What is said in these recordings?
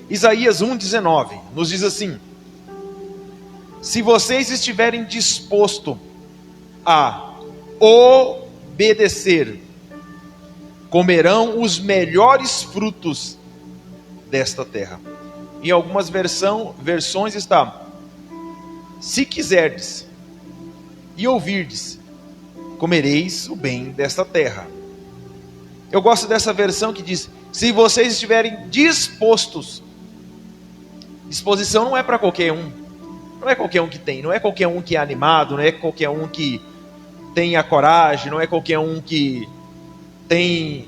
Isaías 1,19 nos diz assim: se vocês estiverem dispostos a obedecer, comerão os melhores frutos desta terra. Em algumas versões está: se quiserdes e ouvirdes, comereis o bem desta terra. Eu gosto dessa versão que diz: se vocês estiverem dispostos. Disposição não é para qualquer um. Não é qualquer um que tem. Não é qualquer um que é animado. Não é qualquer um que tem a coragem. Não é qualquer um que tem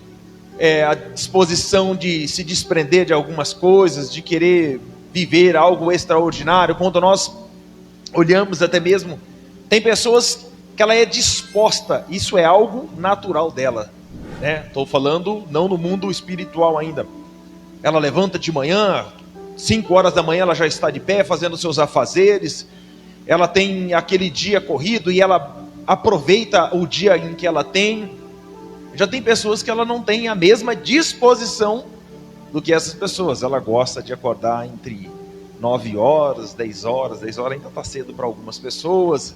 a disposição de se desprender de algumas coisas, de querer viver algo extraordinário. Quando nós olhamos até mesmo, tem pessoas que ela é disposta. Isso é algo natural dela. Estou falando não no mundo espiritual ainda. Ela levanta de manhã, 5 horas da manhã ela já está de pé fazendo seus afazeres. Ela tem aquele dia corrido e ela aproveita o dia em que ela tem. Já tem pessoas que ela não tem a mesma disposição do que essas pessoas. Ela gosta de acordar entre 9 horas, 10 horas. 10 horas ainda está cedo para algumas pessoas.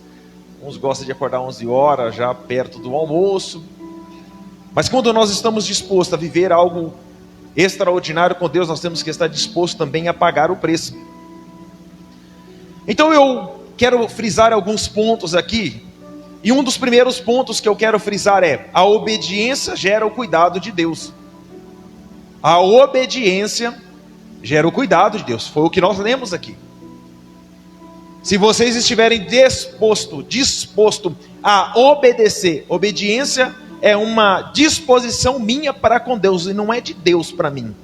Uns gostam de acordar 11 horas já perto do almoço. Mas quando nós estamos dispostos a viver algo extraordinário com Deus, nós temos que estar dispostos também a pagar o preço. Então eu quero frisar alguns pontos aqui. E um dos primeiros pontos que eu quero frisar é: a obediência gera o cuidado de Deus. A obediência gera o cuidado de Deus. Foi o que nós lemos aqui. Se vocês estiverem disposto a obedecer, obediência é uma disposição minha para com Deus, e não é de Deus para mim.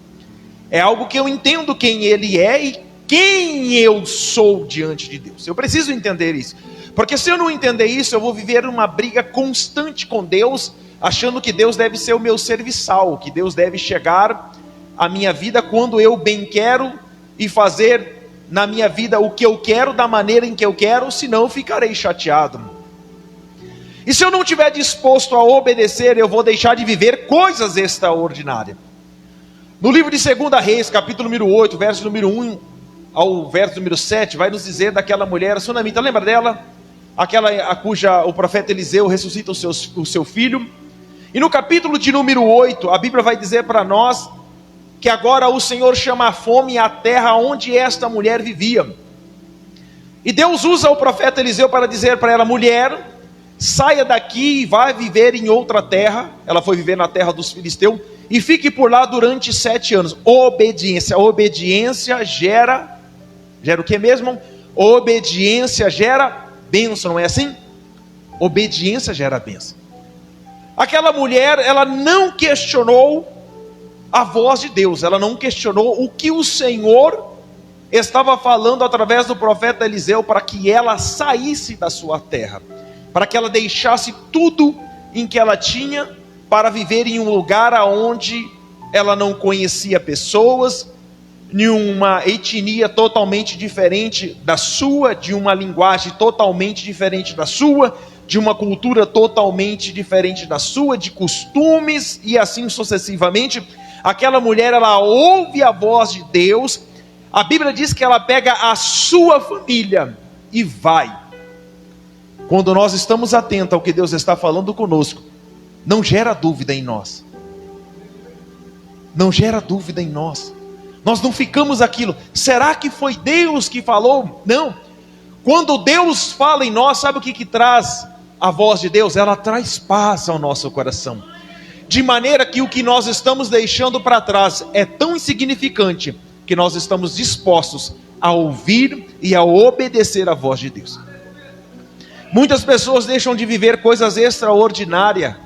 É algo que eu entendo quem Ele é e quem eu sou diante de Deus. Eu preciso entender isso, porque se eu não entender isso, eu vou viver uma briga constante com Deus, achando que Deus deve ser o meu serviçal, que Deus deve chegar à minha vida quando eu bem quero e fazer na minha vida o que eu quero, da maneira em que eu quero, senão eu ficarei chateado. E se eu não estiver disposto a obedecer, eu vou deixar de viver coisas extraordinárias. No livro de 2 Reis, capítulo número 8, verso número 1 ao verso número 7, vai nos dizer daquela mulher, a sunamita, lembra dela? Aquela a cuja o profeta Eliseu ressuscita o seu filho. E no capítulo de número 8, a Bíblia vai dizer para nós que agora o Senhor chama a fome à terra onde esta mulher vivia. E Deus usa o profeta Eliseu para dizer para ela: mulher, saia daqui e vá viver em outra terra. Ela foi viver na terra dos filisteus e fique por lá durante 7 anos. Obediência. Obediência gera o que mesmo? Obediência gera bênção, não é assim? Obediência gera bênção. Aquela mulher, ela não questionou a voz de Deus, ela não questionou o que o Senhor estava falando através do profeta Eliseu para que ela saísse da sua terra, para que ela deixasse tudo em que ela tinha para viver em um lugar onde ela não conhecia pessoas, de uma etnia totalmente diferente da sua, de uma linguagem totalmente diferente da sua, de uma cultura totalmente diferente da sua, de costumes e assim sucessivamente. Aquela mulher, ela ouve a voz de Deus. A Bíblia diz que ela pega a sua família e vai. Quando nós estamos atentos ao que Deus está falando conosco, não gera dúvida em nós. Não gera dúvida em nós. Nós não ficamos aquilo, será que foi Deus que falou? Não. Quando Deus fala em nós, sabe o que traz a voz de Deus? Ela traz paz ao nosso coração. De maneira que o que nós estamos deixando para trás é tão insignificante, que nós estamos dispostos a ouvir e a obedecer a voz de Deus. Muitas pessoas deixam de viver coisas extraordinárias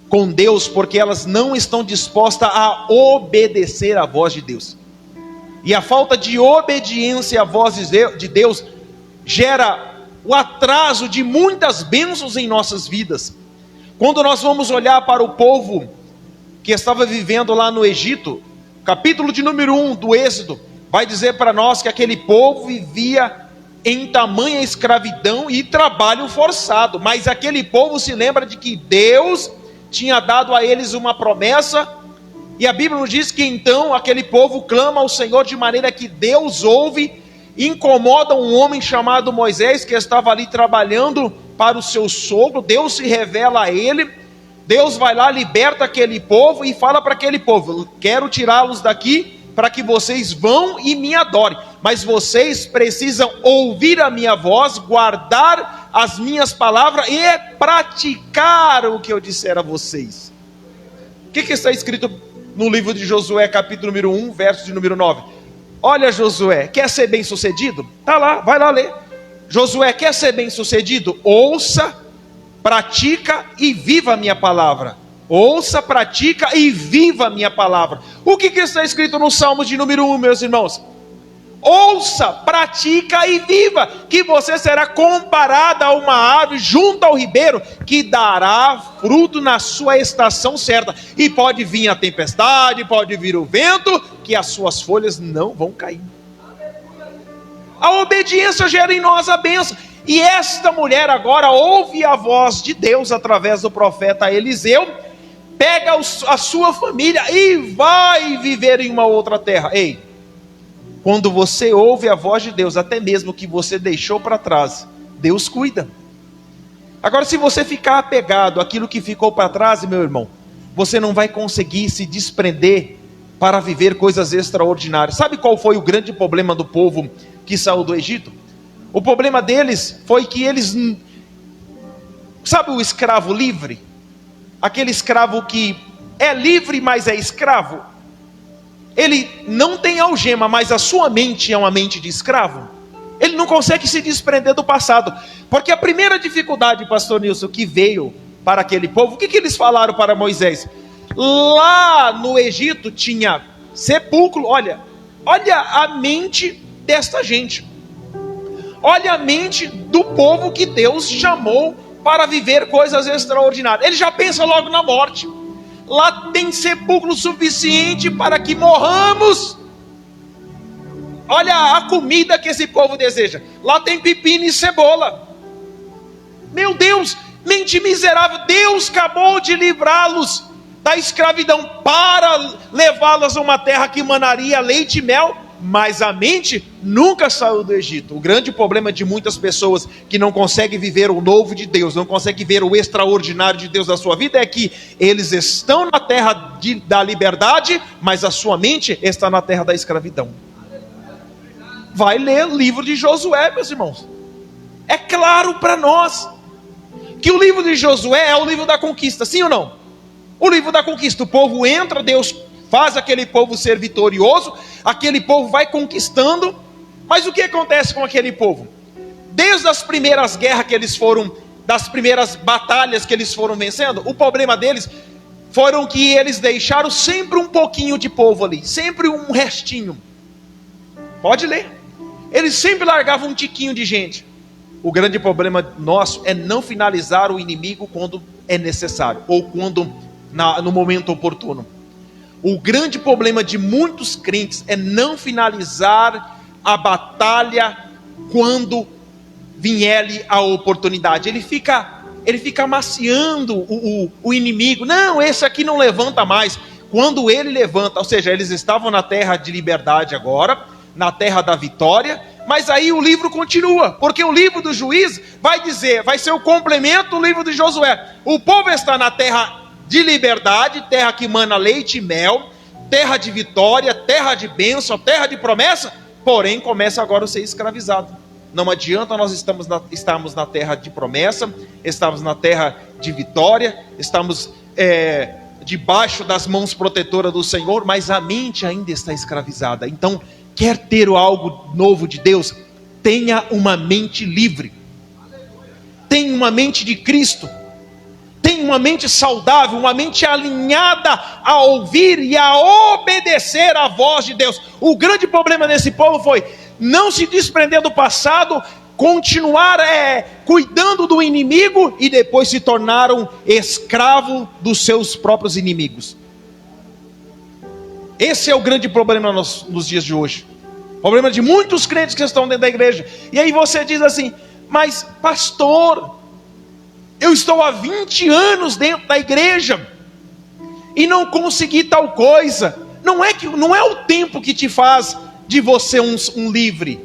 com Deus, porque elas não estão dispostas a obedecer a voz de Deus. E a falta de obediência à voz de Deus gera o atraso de muitas bênçãos em nossas vidas. Quando nós vamos olhar para o povo que estava vivendo lá no Egito, capítulo de número 1 do Êxodo, vai dizer para nós que aquele povo vivia em tamanha escravidão e trabalho forçado. Mas aquele povo se lembra de que Deus tinha dado a eles uma promessa, e a Bíblia nos diz que então aquele povo clama ao Senhor de maneira que Deus ouve, incomoda um homem chamado Moisés, que estava ali trabalhando para o seu sogro. Deus se revela a ele, Deus vai lá, liberta aquele povo e fala para aquele povo: quero tirá-los daqui para que vocês vão e me adorem, mas vocês precisam ouvir a minha voz, guardar as minhas palavras e praticar o que eu disser a vocês. O que está escrito no livro de Josué, capítulo número 1, verso de número 9? Olha, Josué, quer ser bem sucedido? Está lá, vai lá ler. Josué, quer ser bem sucedido? Ouça, pratica e viva a minha palavra. Ouça, pratica e viva a minha palavra. O que está escrito no Salmo de número 1, meus irmãos? Ouça, pratica e viva, que você será comparada a uma árvore junto ao ribeiro, que dará fruto na sua estação certa. E pode vir a tempestade, pode vir o vento, que as suas folhas não vão cair. A obediência gera em nós a bênção. E esta mulher agora ouve a voz de Deus através do profeta Eliseu, pega a sua família e vai viver em uma outra terra. Ei, quando você ouve a voz de Deus, até mesmo que você deixou para trás, Deus cuida. Agora, se você ficar apegado àquilo que ficou para trás, meu irmão, você não vai conseguir se desprender para viver coisas extraordinárias. Sabe qual foi o grande problema do povo que saiu do Egito? O problema deles foi que eles... Sabe o escravo livre? Aquele escravo que é livre, mas é escravo. Ele não tem algema, mas a sua mente é uma mente de escravo. Ele não consegue se desprender do passado. Porque a primeira dificuldade, pastor Nilson, que veio para aquele povo, o que eles falaram para Moisés? Lá no Egito tinha sepulcro. Olha a mente desta gente. Olha a mente do povo que Deus chamou para viver coisas extraordinárias. Ele já pensa logo na morte. Lá tem sepulcro suficiente para que morramos. Olha a comida que esse povo deseja. Lá tem pepino e cebola. Meu Deus, mente miserável. Deus acabou de livrá-los da escravidão para levá-los a uma terra que manaria leite e mel. Mas a mente nunca saiu do Egito. O grande problema de muitas pessoas que não conseguem viver o novo de Deus, não conseguem ver o extraordinário de Deus na sua vida, é que eles estão na terra da liberdade, mas a sua mente está na terra da escravidão. Vai ler o livro de Josué, meus irmãos. É claro para nós que o livro de Josué é o livro da conquista, sim ou não? O livro da conquista, o povo entra, Deus faz aquele povo ser vitorioso, aquele povo vai conquistando. Mas o que acontece com aquele povo? Desde as primeiras guerras que eles foram, das primeiras batalhas que eles foram vencendo, o problema deles foram que eles deixaram sempre um pouquinho de povo ali, sempre um restinho. Pode ler. Eles sempre largavam um tiquinho de gente. O grande problema nosso é não finalizar o inimigo quando é necessário, ou quando no momento oportuno. O grande problema de muitos crentes é não finalizar a batalha quando vier a oportunidade. Ele fica amaciando o inimigo. Não, esse aqui não levanta mais. Quando ele levanta, ou seja, eles estavam na terra de liberdade agora, na terra da vitória, mas aí o livro continua, porque o livro do Juiz vai dizer, vai ser o complemento do livro de Josué. O povo está na terra de liberdade, terra que mana leite e mel, terra de vitória, terra de bênção, terra de promessa, porém começa agora a ser escravizado. Não adianta nós estarmos na terra de promessa, estamos na terra de vitória, estamos debaixo das mãos protetoras do Senhor, mas a mente ainda está escravizada. Então, quer ter algo novo de Deus? Tenha uma mente livre, tenha uma mente de Cristo, tenha uma mente saudável, uma mente alinhada a ouvir e a obedecer à voz de Deus. O grande problema desse povo foi não se desprender do passado, continuar cuidando do inimigo e depois se tornaram escravo dos seus próprios inimigos. Esse é o grande problema nos dias de hoje. O problema de muitos crentes que estão dentro da igreja. E aí você diz assim, mas pastor, Eu estou há 20 anos dentro da igreja e não consegui tal coisa. Não é o tempo que te faz de você um livre.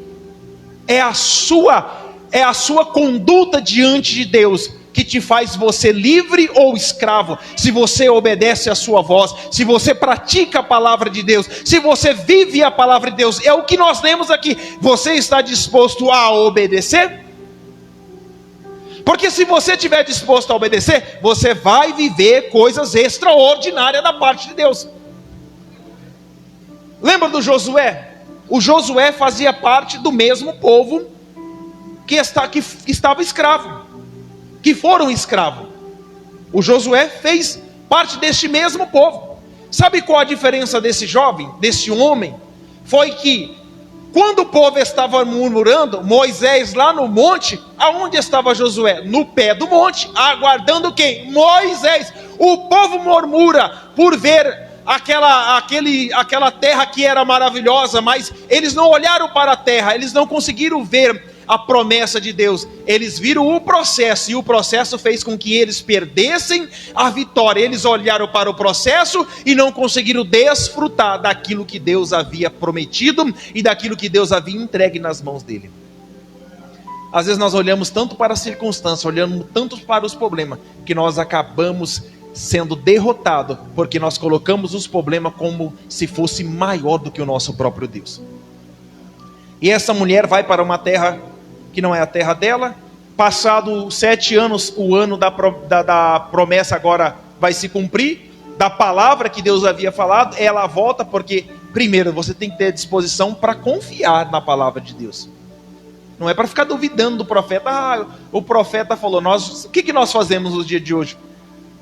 É a sua conduta diante de Deus que te faz você livre ou escravo. Se você obedece a sua voz, se você pratica a palavra de Deus, se você vive a palavra de Deus, é o que nós lemos aqui. Você está disposto a obedecer? Porque se você estiver disposto a obedecer, você vai viver coisas extraordinárias da parte de Deus. Lembra do Josué? O Josué fazia parte do mesmo povo que estava escravo, que foram escravos. O Josué fez parte deste mesmo povo. Sabe qual a diferença desse jovem, desse homem? Foi que quando o povo estava murmurando, Moisés lá no monte, aonde estava Josué? No pé do monte, aguardando quem? Moisés. O povo murmura por ver aquela terra que era maravilhosa, mas eles não olharam para a terra, eles não conseguiram ver a promessa de Deus. Eles viram o processo, e o processo fez com que eles perdessem a vitória. Eles olharam para o processo e não conseguiram desfrutar daquilo que Deus havia prometido e daquilo que Deus havia entregue nas mãos dele. Às vezes nós olhamos tanto para a circunstância, olhamos tanto para os problemas, que nós acabamos sendo derrotados, porque nós colocamos os problemas como se fosse maior do que o nosso próprio Deus. E essa mulher vai para uma terra que não é a terra dela. Passado 7 anos, o ano da promessa agora vai se cumprir, da palavra que Deus havia falado. Ela volta, porque primeiro você tem que ter disposição para confiar na palavra de Deus. Não é para ficar duvidando do profeta. O profeta falou. O que nós fazemos no dia de hoje?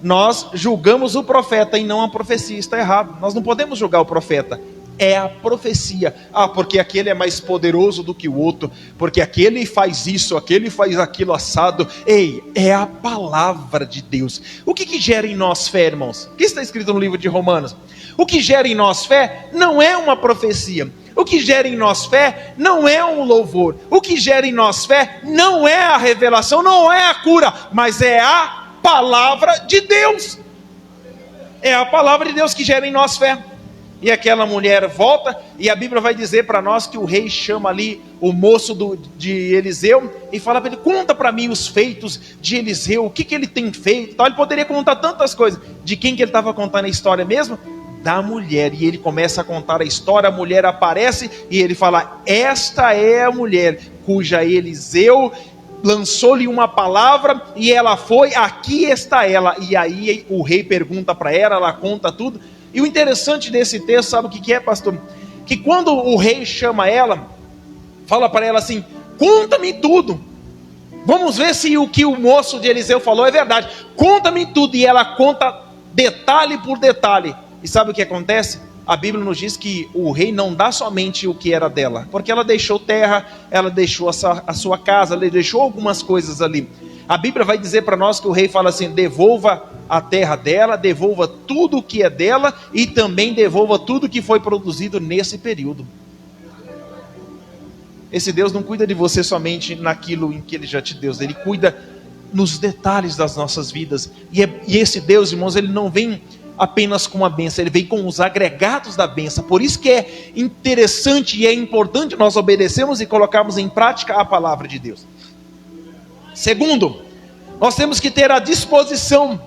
Nós julgamos o profeta e não a profecia. Está errado. Nós não podemos julgar o profeta. É a profecia. Porque aquele é mais poderoso do que o outro, porque aquele faz isso, aquele faz aquilo assado. Ei, é a palavra de Deus. O que gera em nós fé, irmãos? O que está escrito no livro de Romanos? O que gera em nós fé não é uma profecia. O que gera em nós fé não é um louvor. O que gera em nós fé não é a revelação, não é a cura, mas é a palavra de Deus. É a palavra de Deus que gera em nós fé. E aquela mulher volta, e a Bíblia vai dizer para nós que o rei chama ali o moço de Eliseu e fala para ele: conta para mim os feitos de Eliseu, o que ele tem feito. Então, ele poderia contar tantas coisas. De quem que ele estava contando a história mesmo? Da mulher. E ele começa a contar a história, a mulher aparece e ele fala: esta é a mulher cuja Eliseu lançou-lhe uma palavra e ela foi, aqui está ela. E aí o rei pergunta para ela conta tudo. E o interessante desse texto, sabe o que é, pastor? Que quando o rei chama ela, fala para ela assim: conta-me tudo. Vamos ver se o que o moço de Eliseu falou é verdade. Conta-me tudo. E ela conta detalhe por detalhe. E sabe o que acontece? A Bíblia nos diz que o rei não dá somente o que era dela, porque ela deixou terra, ela deixou a sua casa, ela deixou algumas coisas ali. A Bíblia vai dizer para nós que o rei fala assim: devolva a terra dela, devolva tudo o que é dela e também devolva tudo que foi produzido nesse período. Esse Deus não cuida de você somente naquilo em que Ele já te deu, Ele cuida nos detalhes das nossas vidas. E esse Deus, irmãos, Ele não vem apenas com a bênção, Ele vem com os agregados da bênção. Por isso que é interessante e é importante nós obedecermos e colocarmos em prática a palavra de Deus. Segundo, nós temos que ter a disposição.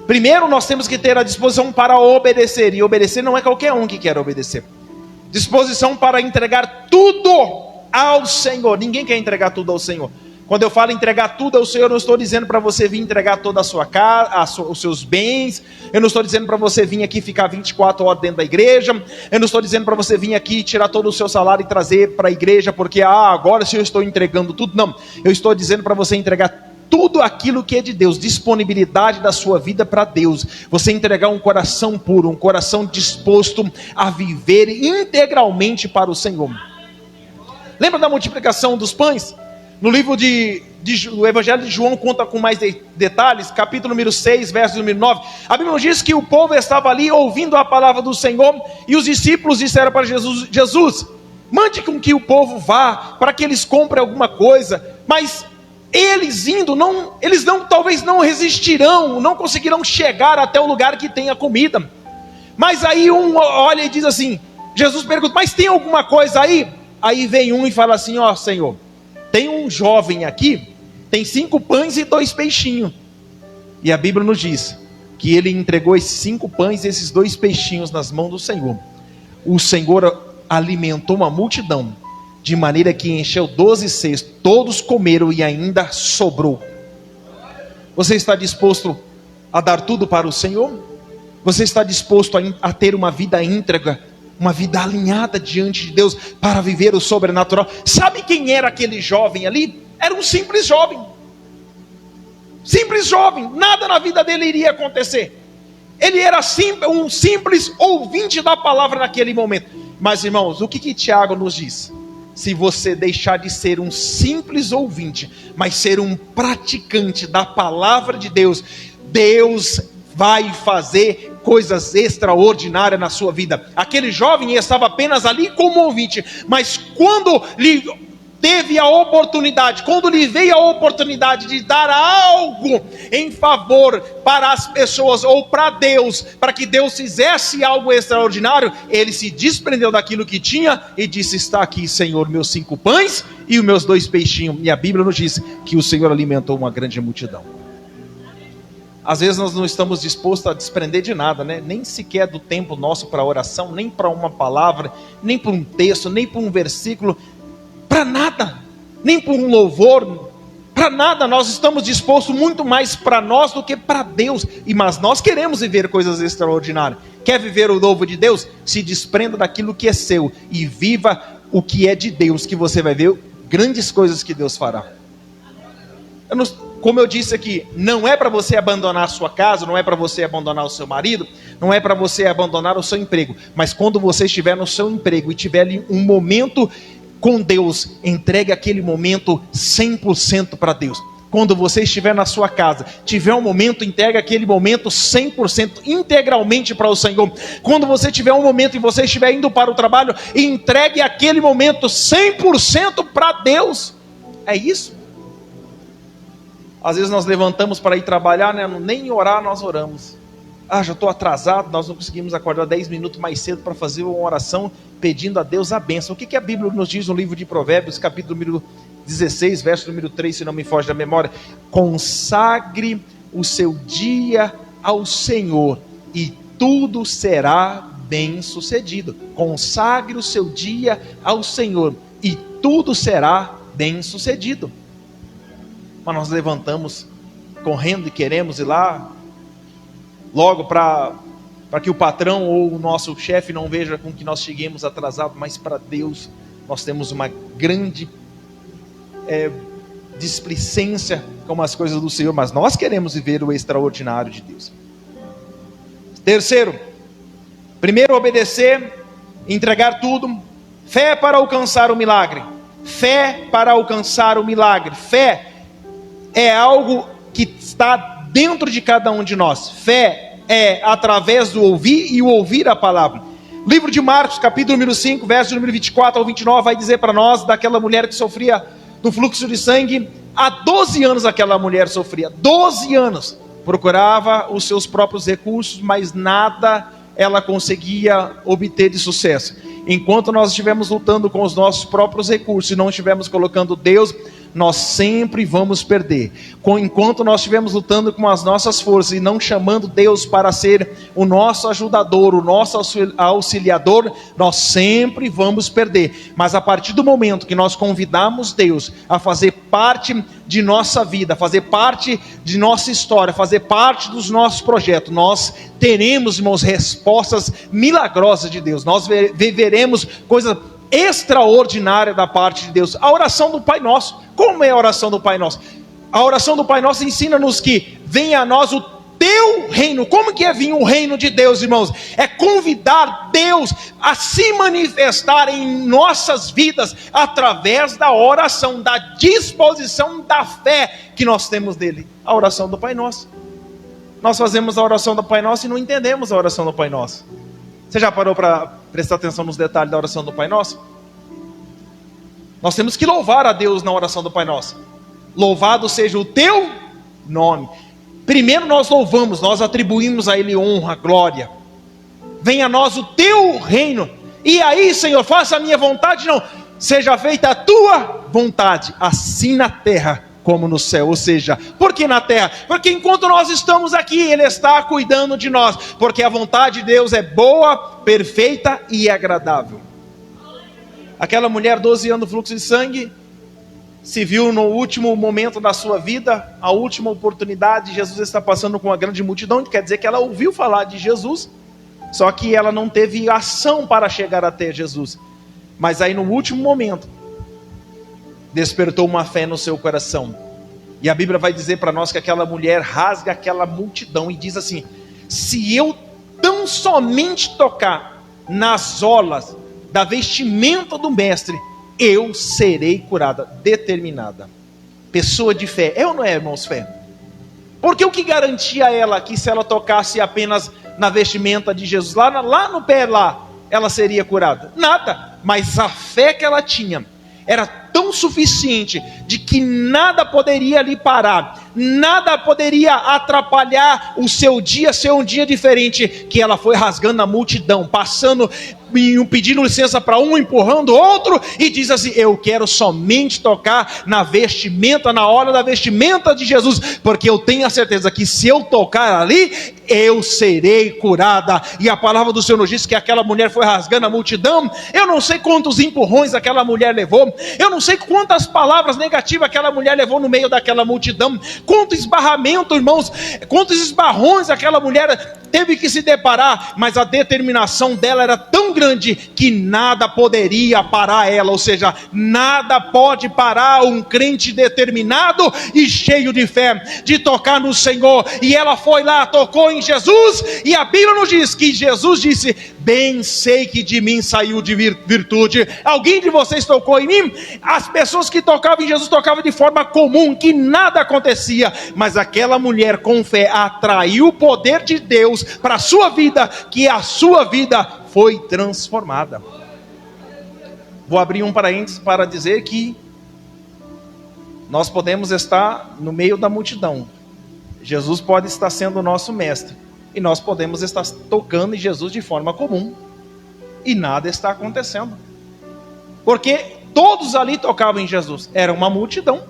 Primeiro, nós temos que ter a disposição para obedecer. E obedecer não é qualquer um que quer obedecer. Disposição para entregar tudo ao Senhor. Ninguém quer entregar tudo ao Senhor. Quando eu falo entregar tudo ao Senhor, eu não estou dizendo para você vir entregar toda a sua casa, os seus bens. Eu não estou dizendo para você vir aqui ficar 24 horas dentro da igreja. Eu não estou dizendo para você vir aqui tirar todo o seu salário e trazer para a igreja, porque agora se eu estou entregando tudo. Não, eu estou dizendo para você entregar tudo aquilo que é de Deus, disponibilidade da sua vida para Deus. Você entregar um coração puro, um coração disposto a viver integralmente para o Senhor. Lembra da multiplicação dos pães? No livro do Evangelho de João conta com mais detalhes, capítulo número 6, verso número 9. A Bíblia nos diz que o povo estava ali ouvindo a palavra do Senhor, e os discípulos disseram para Jesus, mande com que o povo vá, para que eles comprem alguma coisa, mas eles indo, talvez não resistirão, não conseguirão chegar até o lugar que tem a comida. Mas aí um olha e diz assim, Jesus pergunta, mas tem alguma coisa aí? Aí vem um e fala assim, ó Senhor, tem um jovem aqui, tem 5 pães e 2 peixinhos. E a Bíblia nos diz que ele entregou esses 5 pães e esses 2 peixinhos nas mãos do Senhor. O Senhor alimentou uma multidão, de maneira que encheu 12 cestos, todos comeram e ainda sobrou. Você está disposto a dar tudo para o Senhor? Você está disposto a ter uma vida íntegra, uma vida alinhada diante de Deus, para viver o sobrenatural? Sabe quem era aquele jovem ali? Era um simples jovem. Simples jovem, nada na vida dele iria acontecer. Ele era um simples ouvinte da palavra naquele momento. Mas irmãos, o que Tiago nos diz? Se você deixar de ser um simples ouvinte, mas ser um praticante da palavra de Deus, Deus vai fazer coisas extraordinárias na sua vida. Aquele jovem estava apenas ali como ouvinte, mas quando lhe teve a oportunidade, quando lhe veio a oportunidade de dar algo em favor para as pessoas ou para Deus, para que Deus fizesse algo extraordinário, ele se desprendeu daquilo que tinha e disse, está aqui Senhor, meus 5 pães e os meus 2 peixinhos. E a Bíblia nos diz que o Senhor alimentou uma grande multidão. Às vezes nós não estamos dispostos a desprender de nada, né? Nem sequer do tempo nosso para oração, nem para uma palavra, nem para um texto, nem para um versículo, para nada, nem por um louvor, para nada. Nós estamos dispostos muito mais para nós do que para Deus. Mas nós queremos viver coisas extraordinárias. Quer viver o novo de Deus? Se desprenda daquilo que é seu e viva o que é de Deus, que você vai ver grandes coisas que Deus fará. Como eu disse aqui, não é para você abandonar a sua casa, não é para você abandonar o seu marido, não é para você abandonar o seu emprego. Mas quando você estiver no seu emprego e tiver ali um momento com Deus, entregue aquele momento 100% para Deus. Quando você estiver na sua casa, tiver um momento, entregue aquele momento 100% integralmente para o Senhor. Quando você tiver um momento e você estiver indo para o trabalho, entregue aquele momento 100% para Deus. É isso. Às vezes nós levantamos para ir trabalhar, né? Nem orar nós oramos. Já estou atrasado, nós não conseguimos acordar 10 minutos mais cedo para fazer uma oração pedindo a Deus a bênção. O que a Bíblia nos diz no livro de Provérbios, capítulo número 16, verso número 3, se não me foge da memória? Consagre o seu dia ao Senhor e tudo será bem sucedido. Consagre o seu dia ao Senhor e tudo será bem sucedido. Mas nós levantamos correndo e queremos ir lá logo para que o patrão ou o nosso chefe não veja com que nós cheguemos atrasados. Mas para Deus nós temos uma grande displicência com as coisas do Senhor, mas nós queremos viver o extraordinário de Deus. Terceiro, primeiro obedecer, entregar tudo. Fé para alcançar o milagre. Fé para alcançar o milagre. Fé é algo que está dentro de cada um de nós. Fé é através do ouvir e o ouvir a palavra. Livro de Marcos, capítulo número 5, verso número 24 ao 29, vai dizer para nós daquela mulher que sofria do fluxo de sangue. Há 12 anos aquela mulher sofria, 12 anos. Procurava os seus próprios recursos, mas nada ela conseguia obter de sucesso. Enquanto nós estivermos lutando com os nossos próprios recursos e não estivermos colocando Deus, nós sempre vamos perder. Enquanto nós estivermos lutando com as nossas forças e não chamando Deus para ser o nosso ajudador, o nosso auxiliador, nós sempre vamos perder. Mas a partir do momento que nós convidamos Deus a fazer parte de nossa vida, fazer parte de nossa história, fazer parte dos nossos projetos, nós teremos, irmãos, respostas milagrosas de Deus. Nós viveremos coisas extraordinária da parte de Deus. A oração do Pai Nosso. Como é a oração do Pai Nosso? A oração do Pai Nosso ensina-nos que venha a nós o teu reino. Como que é vir o reino de Deus, irmãos? É convidar Deus a se manifestar em nossas vidas através da oração, da disposição da fé que nós temos dele. A oração do Pai Nosso. Nós fazemos a oração do Pai Nosso e não entendemos a oração do Pai Nosso. Você já parou para prestar atenção nos detalhes da oração do Pai Nosso? Nós temos que louvar a Deus na oração do Pai Nosso. louvado seja o teu nome. Primeiro nós louvamos, nós atribuímos a Ele honra, glória. Venha a nós o teu reino. E aí, Senhor, faça a minha vontade, não. Seja feita a tua vontade, assim na terra como no céu. Ou seja, por que na terra? Porque enquanto nós estamos aqui, Ele está cuidando de nós. Porque a vontade de Deus é boa, perfeita e agradável. Aquela mulher, 12 anos de fluxo de sangue, se viu no último momento da sua vida, a última oportunidade. Jesus está passando com uma grande multidão, quer dizer que ela ouviu falar de Jesus, só que ela não teve ação para chegar até Jesus. Mas aí no último momento, despertou uma fé no seu coração. E a Bíblia vai dizer para nós que aquela mulher rasga aquela multidão e diz assim: se eu tão somente tocar nas orlas da vestimenta do mestre, eu serei curada. Determinada. Pessoa de fé. É ou não é, irmãos, fé? Porque o que garantia a ela que se ela tocasse apenas na vestimenta de Jesus, lá no pé lá, ela seria curada? Nada. Mas a fé que ela tinha era tão suficiente de que nada poderia lhe parar, nada poderia atrapalhar o seu dia ser um dia diferente, que ela foi rasgando a multidão, passando, pedindo licença para um, empurrando o outro, e diz assim: eu quero somente tocar na vestimenta, na orla da vestimenta de Jesus, porque eu tenho a certeza que se eu tocar ali, eu serei curada. E a palavra do Senhor nos diz que aquela mulher foi rasgando a multidão. Eu não sei quantos empurrões aquela mulher levou, eu não sei quantas palavras negativas aquela mulher levou no meio daquela multidão, quanto esbarramento, irmãos, quantos esbarrões aquela mulher teve que se deparar, mas a determinação dela era tão grande que nada poderia parar ela. Ou seja, nada pode parar um crente determinado e cheio de fé, de tocar no Senhor. E ela foi lá, tocou em Jesus, e a Bíblia nos diz que Jesus disse: bem sei que de mim saiu de virtude. Alguém de vocês tocou em mim? As pessoas que tocavam em Jesus tocavam de forma comum, que nada acontecia, mas aquela mulher com fé atraiu o poder de Deus para a sua vida, que a sua vida foi transformada. Vou abrir um parênteses para dizer que nós podemos estar no meio da multidão, Jesus pode estar sendo o nosso mestre, e nós podemos estar tocando em Jesus de forma comum, e nada está acontecendo, porque todos ali tocavam em Jesus. Era uma multidão,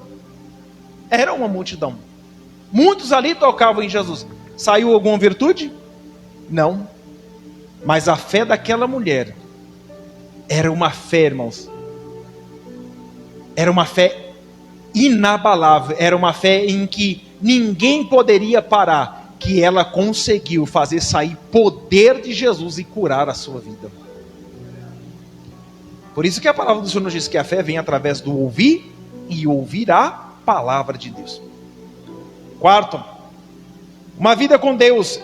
muitos ali tocavam em Jesus. Saiu alguma virtude? Não. Mas a fé daquela mulher era uma fé, irmãos, era uma fé inabalável, era uma fé em que ninguém poderia parar, que ela conseguiu fazer sair poder de Jesus e curar a sua vida. Por isso que a palavra do Senhor nos diz que a fé vem através do ouvir e ouvir a palavra de Deus. Quarto, uma vida com Deus,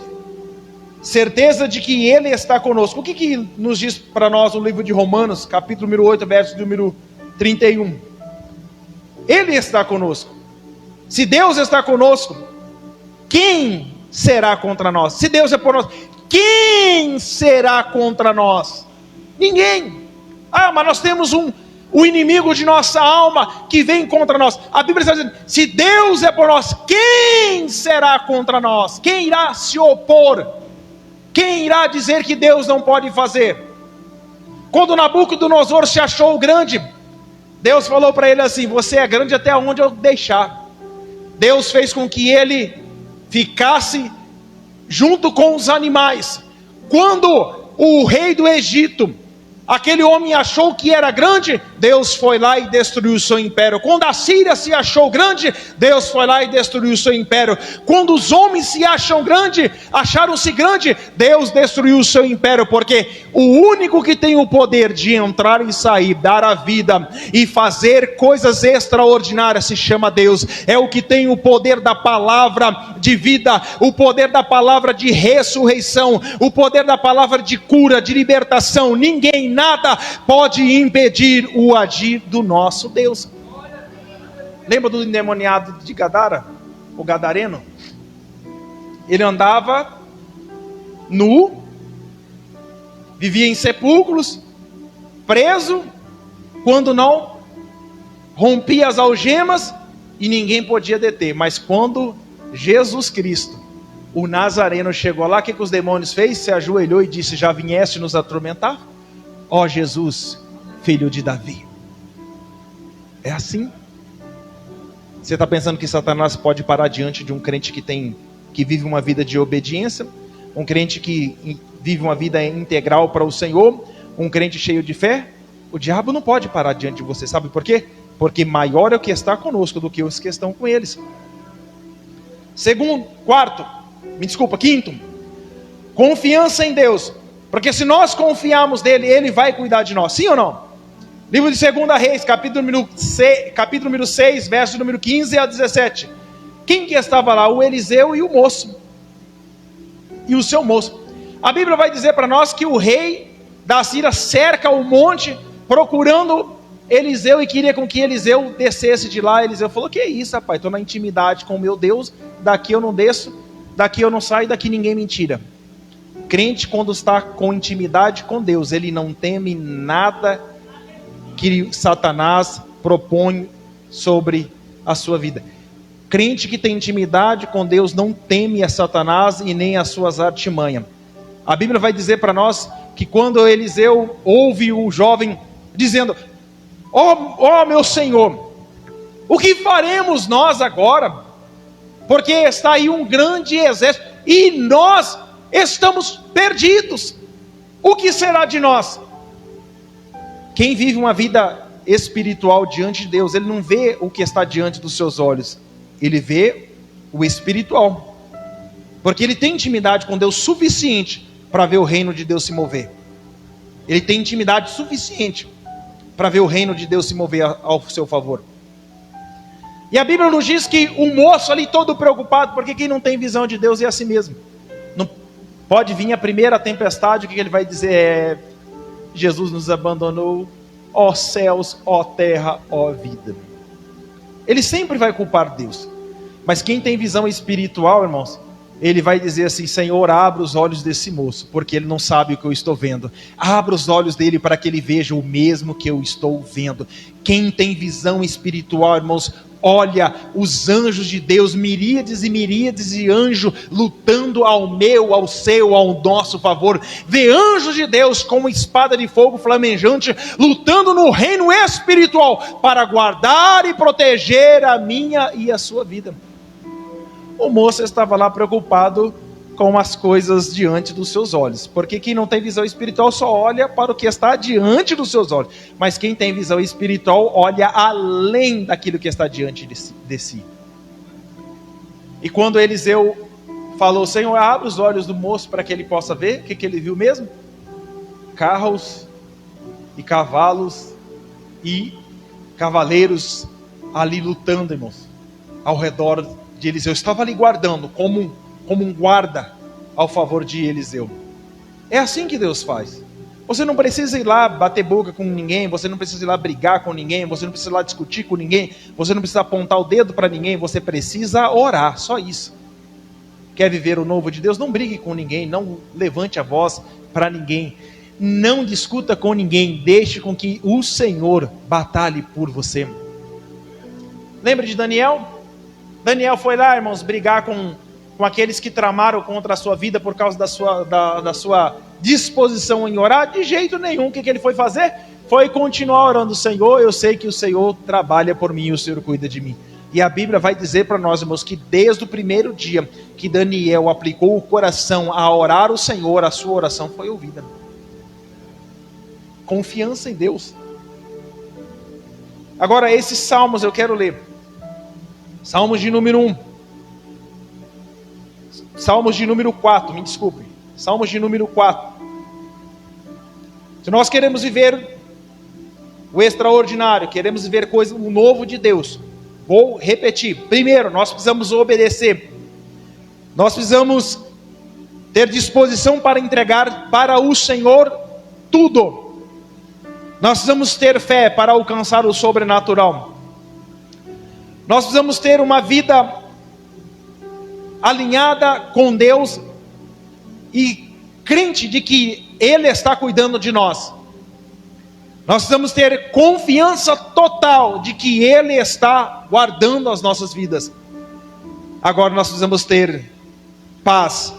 certeza de que Ele está conosco. O que nos diz para nós o livro de Romanos, capítulo número 8, verso número 31? Ele está conosco. Se Deus está conosco, quem será contra nós? Se Deus é por nós, quem será contra nós? Ninguém. Mas nós temos o inimigo de nossa alma que vem contra nós. A Bíblia está dizendo: se Deus é por nós, quem será contra nós? Quem irá se opor? Quem irá dizer que Deus não pode fazer? Quando Nabucodonosor se achou grande, Deus falou para ele assim: você é grande até onde eu deixar. Deus fez com que ele ficasse junto com os animais. Quando o rei do Egito, aquele homem achou que era grande, Deus foi lá e destruiu o seu império. Quando a Síria se achou grande, Deus foi lá e destruiu o seu império. Quando os homens se acham grande, acharam-se grande, Deus destruiu o seu império, porque o único que tem o poder de entrar e sair, dar a vida e fazer coisas extraordinárias se chama Deus. É o que tem o poder da palavra de vida, o poder da palavra de ressurreição, o poder da palavra de cura, de libertação. Ninguém, nada pode impedir o agir do nosso Deus. Lembra do endemoniado de Gadara? O gadareno? Ele andava nu, vivia em sepulcros, preso, quando não rompia as algemas, e ninguém podia deter. Mas quando Jesus Cristo, o Nazareno, chegou lá, o que os demônios fez? Se ajoelhou e disse: já vieste nos atormentar? Ó Jesus, filho de Davi. É assim. Você está pensando que Satanás pode parar diante de um crente que vive uma vida de obediência? Um crente que vive uma vida integral para o Senhor? Um crente cheio de fé? O diabo não pode parar diante de você. Sabe por quê? Porque maior é o que está conosco do que os que estão com eles. Quinto, confiança em Deus. Porque se nós confiarmos nele, ele vai cuidar de nós. Sim ou não? Livro de 2 Reis, capítulo número 6, verso número 15 a 17. Quem que estava lá? O Eliseu e o moço. E o seu moço. A Bíblia vai dizer para nós que o rei da Síria cerca o monte procurando Eliseu e queria com que Eliseu descesse de lá. Eliseu falou: que isso, rapaz, estou na intimidade com o meu Deus, daqui eu não desço, daqui eu não saio, daqui ninguém me tira. Crente, quando está com intimidade com Deus, ele não teme nada que Satanás propõe sobre a sua vida. Crente que tem intimidade com Deus não teme a Satanás e nem as suas artimanhas. A Bíblia vai dizer para nós que quando Eliseu ouve o jovem dizendo: ó meu Senhor, o que faremos nós agora? Porque está aí um grande exército e nós estamos perdidos. O que será de nós? Quem vive uma vida espiritual diante de Deus, ele não vê o que está diante dos seus olhos, ele vê o espiritual, porque ele tem intimidade com Deus suficiente para ver o reino de Deus se mover. Ele tem intimidade suficiente para ver o reino de Deus se mover ao seu favor. E a Bíblia nos diz que o moço ali todo preocupado, porque quem não tem visão de Deus é assim mesmo. Não pode vir a primeira tempestade, o que ele vai dizer? Jesus nos abandonou, ó céus, ó terra, ó vida. Ele sempre vai culpar Deus. Mas quem tem visão espiritual, irmãos, ele vai dizer assim: Senhor, abra os olhos desse moço, porque ele não sabe o que eu estou vendo. Abra os olhos dele para que ele veja o mesmo que eu estou vendo. Quem tem visão espiritual, irmãos, olha os anjos de Deus, miríades e miríades de anjos lutando ao meu, ao seu, ao nosso favor. Vê anjos de Deus com uma espada de fogo flamejante lutando no reino espiritual para guardar e proteger a minha e a sua vida. O moço estava lá preocupado com as coisas diante dos seus olhos, porque quem não tem visão espiritual só olha para o que está diante dos seus olhos, mas quem tem visão espiritual olha além daquilo que está diante de si. E quando Eliseu falou: Senhor, abre os olhos do moço para que ele possa ver, o que ele viu mesmo? Carros e cavalos e cavaleiros ali lutando, irmãos, ao redor de Eliseu. Estava ali guardando, como um guarda ao favor de Eliseu. É assim que Deus faz. Você não precisa ir lá bater boca com ninguém, você não precisa ir lá brigar com ninguém, você não precisa ir lá discutir com ninguém, você não precisa apontar o dedo para ninguém, você precisa orar, só isso. Quer viver o novo de Deus? Não brigue com ninguém, não levante a voz para ninguém, não discuta com ninguém, deixe com que o Senhor batalhe por você. Lembra de Daniel? Daniel foi lá, irmãos, brigar com aqueles que tramaram contra a sua vida por causa da sua disposição em orar? De jeito nenhum. O que ele foi fazer? Foi continuar orando: Senhor, eu sei que o Senhor trabalha por mim, o Senhor cuida de mim. E a Bíblia vai dizer para nós, irmãos, que desde o primeiro dia que Daniel aplicou o coração a orar o Senhor, a sua oração foi ouvida. Confiança em Deus. Agora, esses salmos eu quero ler. Salmos de número 1. Salmos de número 4, me desculpe. Salmos de número 4. Se nós queremos viver o extraordinário, queremos viver o novo de Deus, vou repetir. Primeiro, nós precisamos obedecer. Nós precisamos ter disposição para entregar para o Senhor tudo. Nós precisamos ter fé para alcançar o sobrenatural. Nós precisamos ter uma vida alinhada com Deus e crente de que Ele está cuidando de nós. Nós precisamos ter confiança total de que Ele está guardando as nossas vidas. Agora nós precisamos ter paz,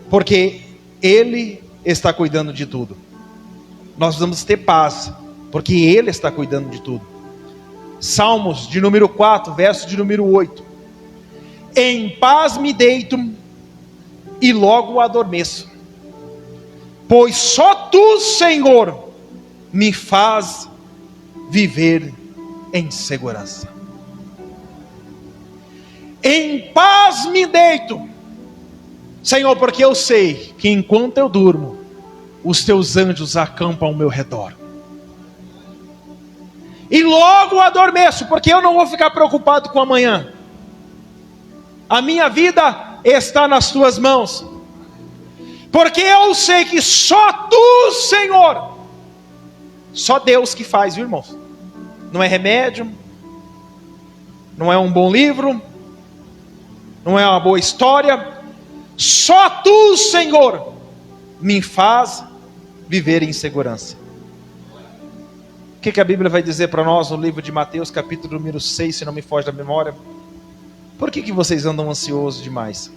porque Ele está cuidando de tudo. Nós precisamos ter paz, porque Ele está cuidando de tudo. Salmos de número 4, verso de número 8. Em paz me deito e logo adormeço, pois só Tu, Senhor, me faz viver em segurança. Em paz me deito, Senhor, porque eu sei que enquanto eu durmo, os Teus anjos acampam ao meu redor. E logo adormeço, porque eu não vou ficar preocupado com amanhã. A minha vida está nas Tuas mãos, porque eu sei que só Tu, Senhor, só Deus que faz, viu, irmãos? Não é remédio, não é um bom livro, não é uma boa história. Só Tu, Senhor, me faz viver em segurança. O que a Bíblia vai dizer para nós no livro de Mateus, capítulo número 6, se não me foge da memória? Por que vocês andam ansiosos demais?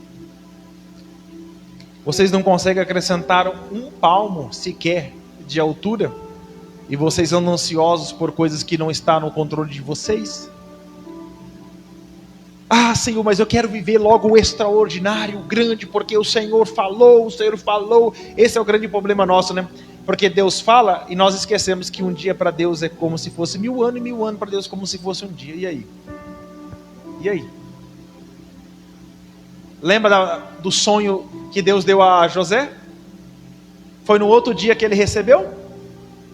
Vocês não conseguem acrescentar um palmo sequer de altura? E vocês andam ansiosos por coisas que não estão no controle de vocês? Ah, Senhor, mas eu quero viver logo o extraordinário, o grande, porque o Senhor falou, Esse é o grande problema nosso, né? Porque Deus fala e nós esquecemos que um dia para Deus é como se fosse 1000 anos, e 1000 anos para Deus como se fosse um dia. E aí? E aí? Lembra do sonho que Deus deu a José? Foi no outro dia que ele recebeu?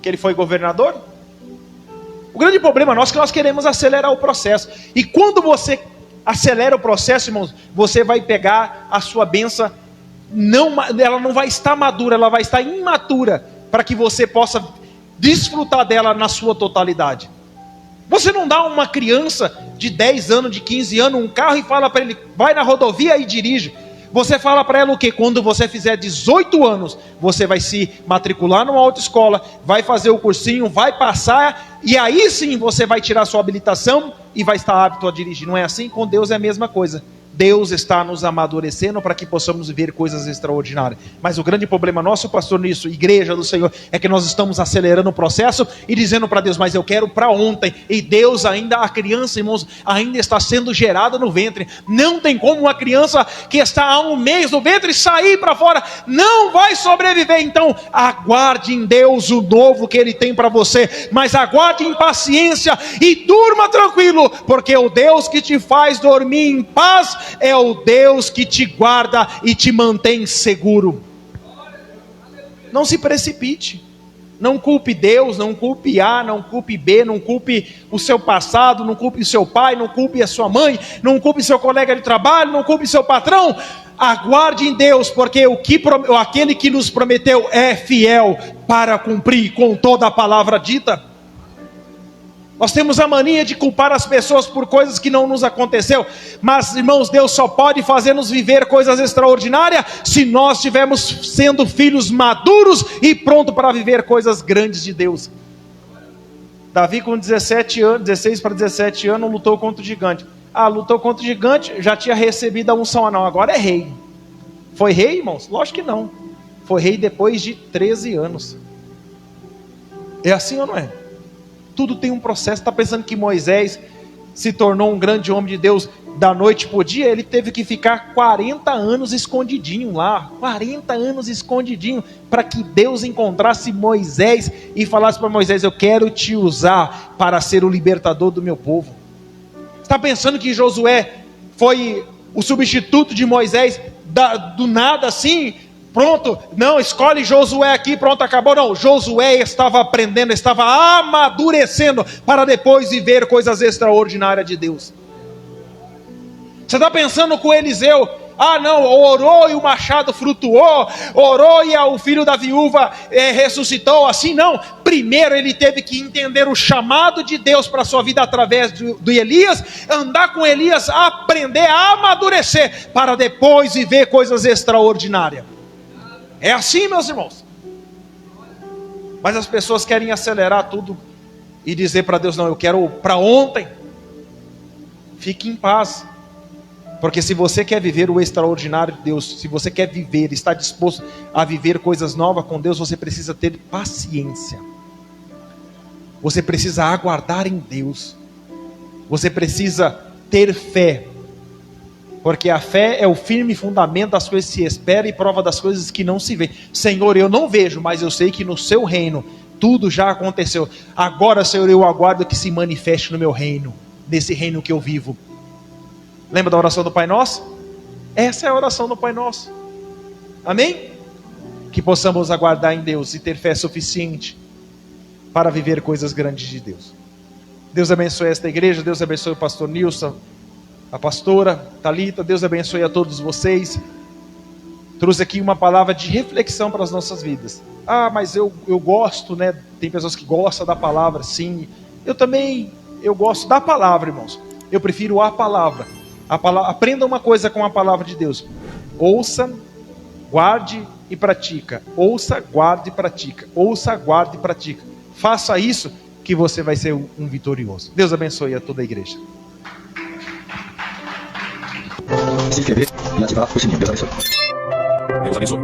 Que ele foi governador? O grande problema nosso é que nós queremos acelerar o processo. E quando você acelera o processo, irmãos, você vai pegar a sua bênção, ela não vai estar madura, ela vai estar imatura, para que você possa desfrutar dela na sua totalidade. Você não dá uma criança de 10 anos, de 15 anos, um carro e fala para ele, vai na rodovia e dirige. Você fala para ela o quê? Quando você fizer 18 anos, você vai se matricular numa autoescola, vai fazer o cursinho, vai passar, e aí sim você vai tirar sua habilitação e vai estar apto a dirigir. Não é assim? Com Deus é a mesma coisa. Deus está nos amadurecendo para que possamos viver coisas extraordinárias. Mas o grande problema nosso, pastor, nisso, igreja do Senhor, é que nós estamos acelerando o processo e dizendo para Deus, mas eu quero para ontem. E Deus ainda, a criança, irmãos, ainda está sendo gerada no ventre. Não tem como uma criança que está há um mês no ventre sair para fora. Não vai sobreviver. Então, aguarde em Deus o novo que Ele tem para você. Mas aguarde em paciência e durma tranquilo, porque o Deus que te faz dormir em paz é o Deus que te guarda e te mantém seguro. Não se precipite. Não culpe Deus, não culpe A, não culpe B, não culpe o seu passado, não culpe o seu pai, não culpe a sua mãe, não culpe seu colega de trabalho, não culpe seu patrão. Aguarde em Deus, porque aquele que nos prometeu é fiel para cumprir com toda a palavra dita. Nós temos a mania de culpar as pessoas por coisas que não nos aconteceu, mas, irmãos, Deus só pode fazer-nos viver coisas extraordinárias se nós estivermos sendo filhos maduros e prontos para viver coisas grandes de Deus. Davi, com 17 anos, 16 para 17 anos, lutou contra o gigante. Lutou contra o gigante, já tinha recebido a unção, não, agora é rei. Foi rei, irmãos? Lógico que não. Foi rei depois de 13 anos. É assim ou não é? Tudo tem um processo. Está pensando que Moisés se tornou um grande homem de Deus da noite para o dia? Ele teve que ficar 40 anos escondidinho lá, 40 anos escondidinho, para que Deus encontrasse Moisés e falasse para Moisés, eu quero te usar para ser o libertador do meu povo. Está pensando que Josué foi o substituto de Moisés do nada assim? Pronto, não, escolhe Josué aqui, pronto, acabou. Não, Josué estava aprendendo, estava amadurecendo para depois viver coisas extraordinárias de Deus. Você está pensando com Eliseu, não, orou e o machado frutuou, orou e o filho da viúva ressuscitou, assim não. Primeiro ele teve que entender o chamado de Deus para a sua vida através do Elias, andar com Elias, aprender a amadurecer, para depois viver coisas extraordinárias. É assim, meus irmãos. Mas as pessoas querem acelerar tudo e dizer para Deus, não, eu quero para ontem. Fique em paz. Porque se você quer viver o extraordinário de Deus, se você quer viver, está disposto a viver coisas novas com Deus, você precisa ter paciência. Você precisa aguardar em Deus. Você precisa ter fé. Porque a fé é o firme fundamento das coisas que se espera e prova das coisas que não se vê. Senhor, eu não vejo, mas eu sei que no seu reino tudo já aconteceu. Agora, Senhor, eu aguardo que se manifeste no meu reino, nesse reino que eu vivo. Lembra da oração do Pai Nosso? Essa é a oração do Pai Nosso. Amém? Que possamos aguardar em Deus e ter fé suficiente para viver coisas grandes de Deus. Deus abençoe esta igreja, Deus abençoe o pastor Nilson, a pastora Thalita, Deus abençoe a todos vocês. Trouxe aqui uma palavra de reflexão para as nossas vidas. Ah, mas eu gosto, né? Tem pessoas que gostam da palavra, sim. Eu também, eu gosto da palavra, irmãos. Eu prefiro a palavra. Aprenda uma coisa com a palavra de Deus. Ouça, guarde e pratica. Ouça, guarde e pratica. Ouça, guarde e pratica. Faça isso que você vai ser um vitorioso. Deus abençoe a toda a igreja. Se inscrever e ativar o sininho. Deus abençoe. Deus abençoe.